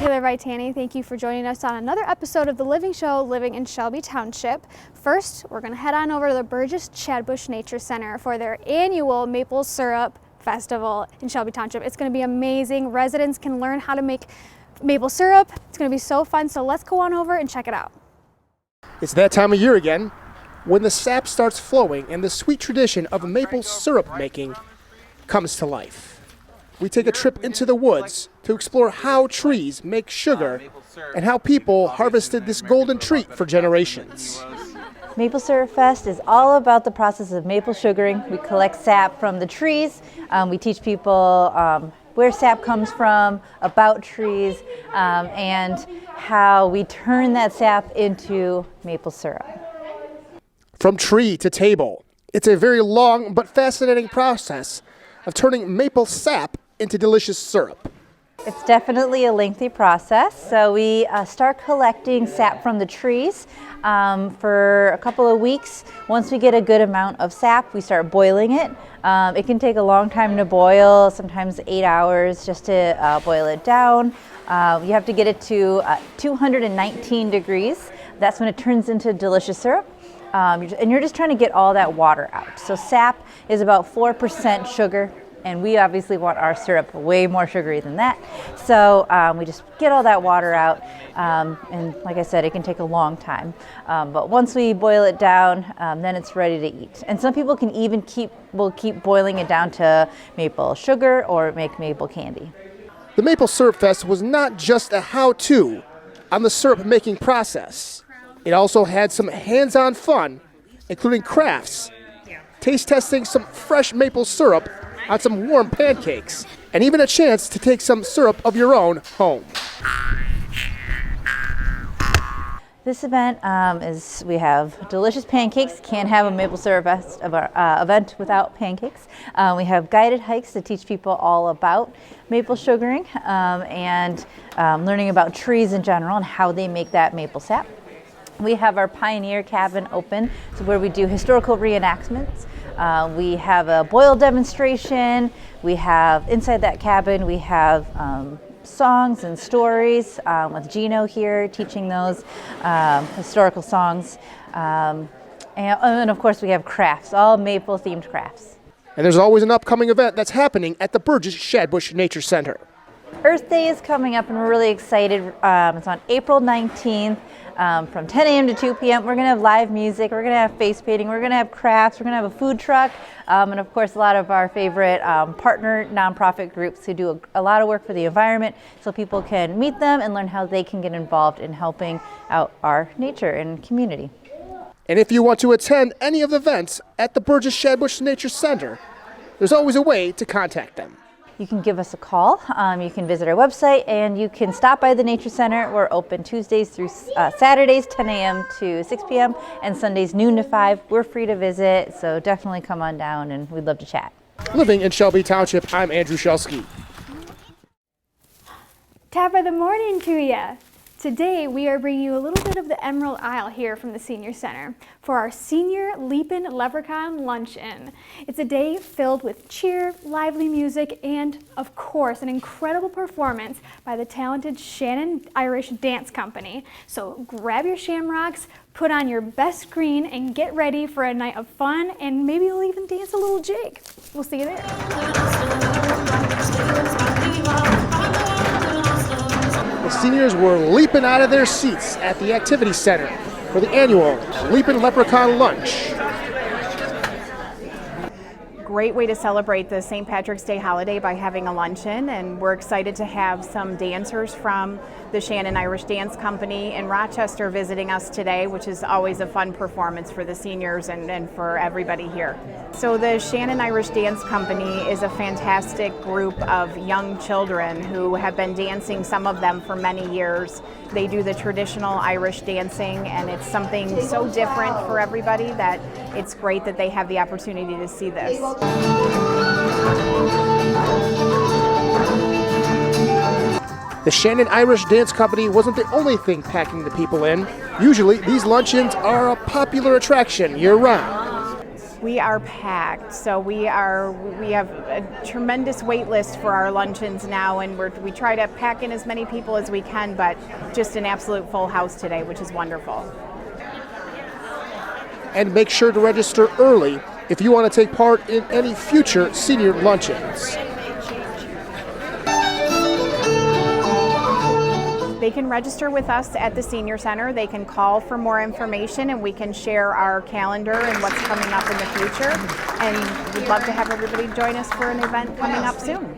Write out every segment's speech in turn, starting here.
Taylor Vitani, thank you for joining us on another episode of The Living Show, Living in Shelby Township. First, we're going to head on over to the Burgess-Shadbush Nature Center for their annual maple syrup festival in Shelby Township. It's going to be amazing. Residents can learn how to make maple syrup. It's going to be so fun, so let's go on over and check it out. It's that time of year again when the sap starts flowing and the sweet tradition of maple syrup making comes to life. We take a trip into the woods to explore how trees make sugar and how people harvested this golden treat for generations. Maple Syrup Fest is all about the process of maple sugaring. We collect sap from the trees. We teach people where sap comes from, about trees, and how we turn that sap into maple syrup. From tree to table, it's a very long but fascinating process of turning maple sap into delicious syrup. It's definitely a lengthy process. So we start collecting sap from the trees for a couple of weeks. Once we get a good amount of sap, we start boiling it. It can take a long time to boil, sometimes 8 hours just to boil it down. You have to get it to 219 degrees. That's when it turns into delicious syrup. And you're just trying to get all that water out. So sap is about 4% sugar. And we obviously want our syrup way more sugary than that. So we just get all that water out. And like I said, it can take a long time. But once we boil it down, then it's ready to eat. And some people can even keep boiling it down to maple sugar or make maple candy. The Maple Syrup Fest was not just a how-to on the syrup making process. It also had some hands-on fun, including crafts, taste testing some fresh maple syrup on some warm pancakes, and even a chance to take some syrup of your own home. This event we have delicious pancakes. Can't have a Maple Syrup Fest event without pancakes. We have guided hikes to teach people all about maple sugaring and learning about trees in general and how they make that maple sap. We have our Pioneer Cabin open, so where we do historical reenactments. We have a boil demonstration. We have, inside that cabin, we have songs and stories with Gino here teaching those historical songs. And of course we have crafts, all maple themed crafts. And there's always an upcoming event that's happening at the Burgess-Shadbush Nature Center. Earth Day is coming up and we're really excited. It's on April 19th. From 10 a.m. to 2 p.m. We're going to have live music, we're going to have face painting, we're going to have crafts, we're going to have a food truck, and of course a lot of our favorite partner nonprofit groups who do a lot of work for the environment, so people can meet them and learn how they can get involved in helping out our nature and community. And if you want to attend any of the events at the Burgess-Shadbush Nature Center, there's always a way to contact them. You can give us a call, you can visit our website, and you can stop by the Nature Center. We're open Tuesdays through Saturdays, 10 a.m. to 6 p.m., and Sundays, noon to 5. We're free to visit, so definitely come on down, and we'd love to chat. Living in Shelby Township, I'm Andrew Shelsky. Top of the morning to ya. Today, we are bringing you a little bit of the Emerald Isle here from the Senior Center for our Senior Leapin Leprechaun Luncheon. It's a day filled with cheer, lively music, and, of course, an incredible performance by the talented Shannon Irish Dance Company. So grab your shamrocks, put on your best green, and get ready for a night of fun, and maybe you'll even dance a little jig. We'll see you there. The seniors were leaping out of their seats at the activity center for the annual Leapin Leprechaun Lunch. Great way to celebrate the St. Patrick's Day holiday by having a luncheon, and we're excited to have some dancers from the Shannon Irish Dance Company in Rochester visiting us today, which is always a fun performance for the seniors and for everybody here. So the Shannon Irish Dance Company is a fantastic group of young children who have been dancing, some of them for many years. They do the traditional Irish dancing, and it's something so different for everybody that it's great that they have the opportunity to see this. The Shannon Irish Dance Company wasn't the only thing packing the people in. Usually, these luncheons are a popular attraction year-round. We are packed, so we have a tremendous wait list for our luncheons now, and we try to pack in as many people as we can, but just an absolute full house today, which is wonderful. And make sure to register early if you want to take part in any future senior luncheons. They can register with us at the Senior Center. They can call for more information, and we can share our calendar and what's coming up in the future. And we'd love to have everybody join us for an event coming up soon.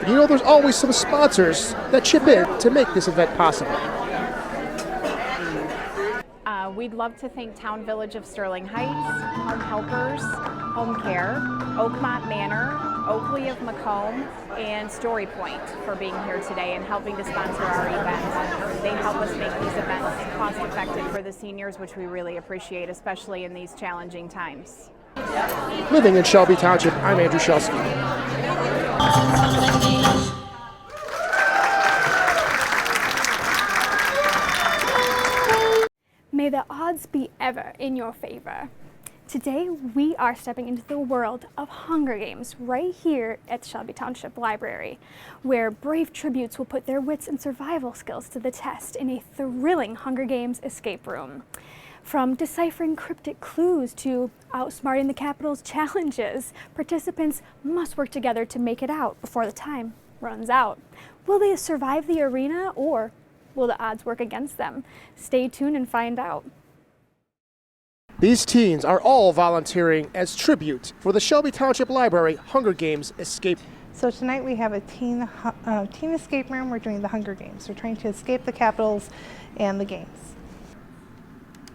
You know, there's always some sponsors that chip in to make this event possible. We'd love to thank Town Village of Sterling Heights, Home Helpers, Home Care, Oakmont Manor, Oakley of Macomb, and Story Point for being here today and helping to sponsor our events. They help us make these events cost effective for the seniors, which we really appreciate, especially in these challenging times. Living in Shelby Township, I'm Andrew Shelsky. May the odds be ever in your favor. Today, we are stepping into the world of Hunger Games right here at Shelby Township Library, where brave tributes will put their wits and survival skills to the test in a thrilling Hunger Games escape room. From deciphering cryptic clues to outsmarting the Capitol's challenges, participants must work together to make it out before the time runs out. Will they survive the arena, or will the odds work against them? Stay tuned and find out. These teens are all volunteering as tribute for the Shelby Township Library Hunger Games escape. So tonight we have a teen escape room. We're doing the Hunger Games. We're trying to escape the Capitals and the games.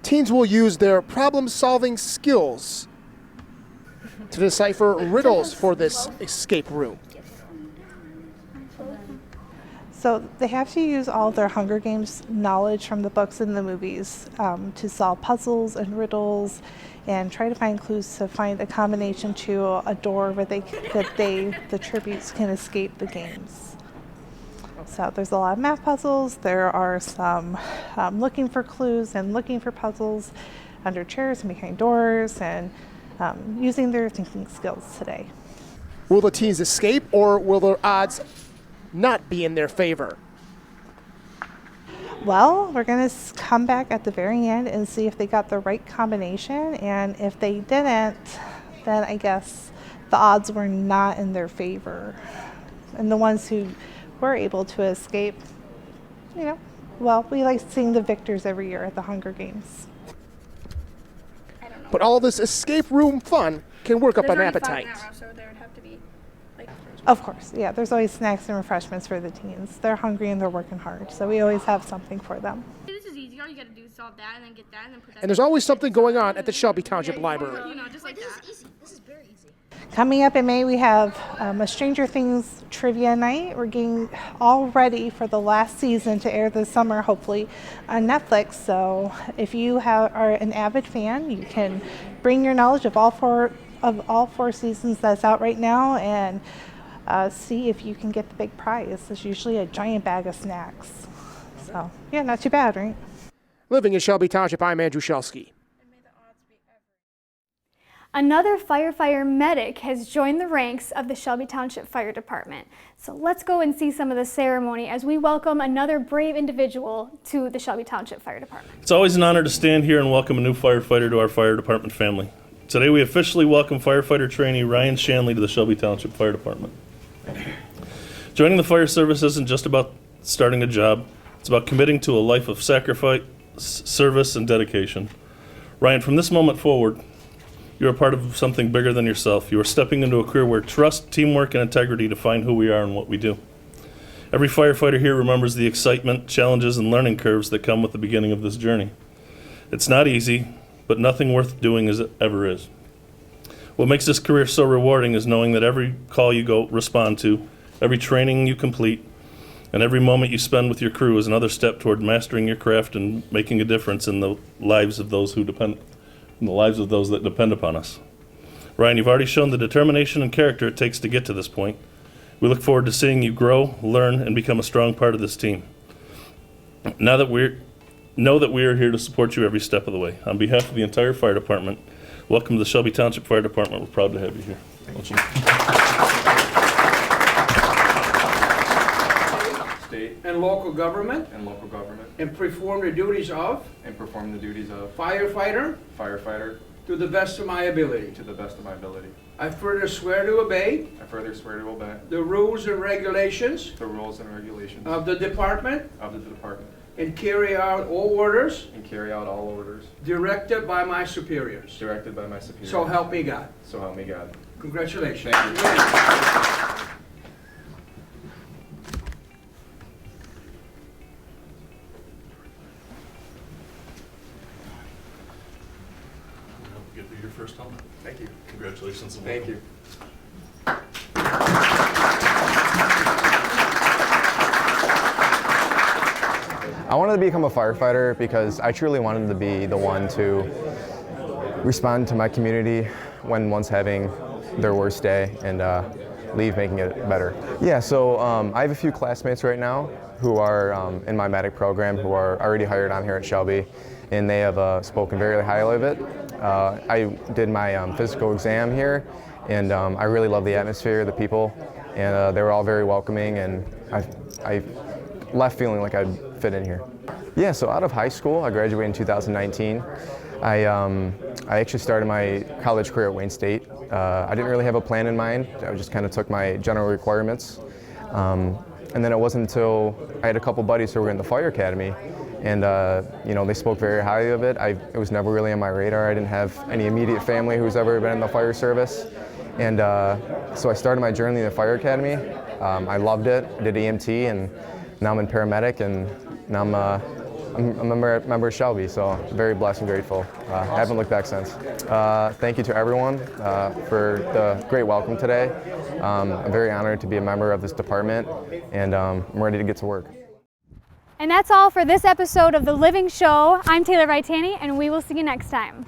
Teens will use their problem-solving skills to decipher riddles for this escape room. So they have to use all their Hunger Games knowledge from the books and the movies to solve puzzles and riddles and try to find clues to find a combination to a door where the tributes can escape the games. So there's a lot of math puzzles. There are some looking for clues and looking for puzzles under chairs and behind doors, and using their thinking skills today. Will the teens escape, or will their odds not be in their favor? Well, we're going to come back at the very end and see if they got the right combination, and if they didn't, then I guess the odds were not in their favor. And the ones who were able to escape, well, we like seeing the victors every year at the Hunger Games. But all this escape room fun can work up an appetite. Of course, yeah, there's always snacks and refreshments for the teens. They're hungry and they're working hard, so we always have something for them. This is easy. All you gotta do is solve that and then get that and then put that. And there's always something going on at the Shelby Township Library. Just like that. This is very easy. Coming up in May, we have a Stranger Things trivia night. We're getting all ready for the last season to air this summer, hopefully, on Netflix. So if you are an avid fan, you can bring your knowledge of all four seasons that's out right now and see if you can get the big prize. It's usually a giant bag of snacks. So, yeah, not too bad, right? Living in Shelby Township, I'm Andrew Shelsky. Another firefighter medic has joined the ranks of the Shelby Township Fire Department. So let's go and see some of the ceremony as we welcome another brave individual to the Shelby Township Fire Department. It's always an honor to stand here and welcome a new firefighter to our fire department family. Today we officially welcome firefighter trainee Ryan Shanley to the Shelby Township Fire Department. Joining the fire service isn't just about starting a job, it's about committing to a life of sacrifice, service, and dedication. Ryan, from this moment forward, you're a part of something bigger than yourself. You are stepping into a career where trust, teamwork, and integrity define who we are and what we do. Every firefighter here remembers the excitement, challenges, and learning curves that come with the beginning of this journey. It's not easy, but nothing worth doing as it ever is. What makes this career so rewarding is knowing that every call you go respond to, every training you complete, and every moment you spend with your crew is another step toward mastering your craft and making a difference in the lives of those that depend upon us. Ryan, you've already shown the determination and character it takes to get to this point. We look forward to seeing you grow, learn, and become a strong part of this team. Now that know that we are here to support you every step of the way. On behalf of the entire fire department, welcome to the Shelby Township Fire Department. We're proud to have you here. State and local government and perform the duties of firefighter to the best of my ability. I further swear to obey the rules and regulations of the department and carry out all orders directed by my superiors. So help me God. Congratulations. Thank you. Get your first helmet. Thank you. Congratulations. And Thank welcome. you. I wanted to become a firefighter because I truly wanted to be the one to respond to my community when one's having their worst day and leave making it better. Yeah, so I have a few classmates right now who are in my medic program who are already hired on here at Shelby, and they have spoken very highly of it. I did my physical exam here, and I really love the atmosphere, the people, and they were all very welcoming, and I left feeling like I'd fit in here. Yeah, so out of high school, I graduated in 2019. I actually started my college career at Wayne State. I didn't really have a plan in mind. I just kind of took my general requirements. And then it wasn't until I had a couple buddies who were in the fire academy, and you know, they spoke very highly of it. It was never really on my radar. I didn't have any immediate family who's ever been in the fire service. And so I started my journey in the fire academy. I loved it. I did EMT, and now I'm in paramedic, and now I'm a member of Shelby, so I'm very blessed and grateful. I haven't looked back since. Thank you to everyone for the great welcome today. I'm very honored to be a member of this department, and I'm ready to get to work. And that's all for this episode of The Living Show. I'm Taylor Vitani, and we will see you next time.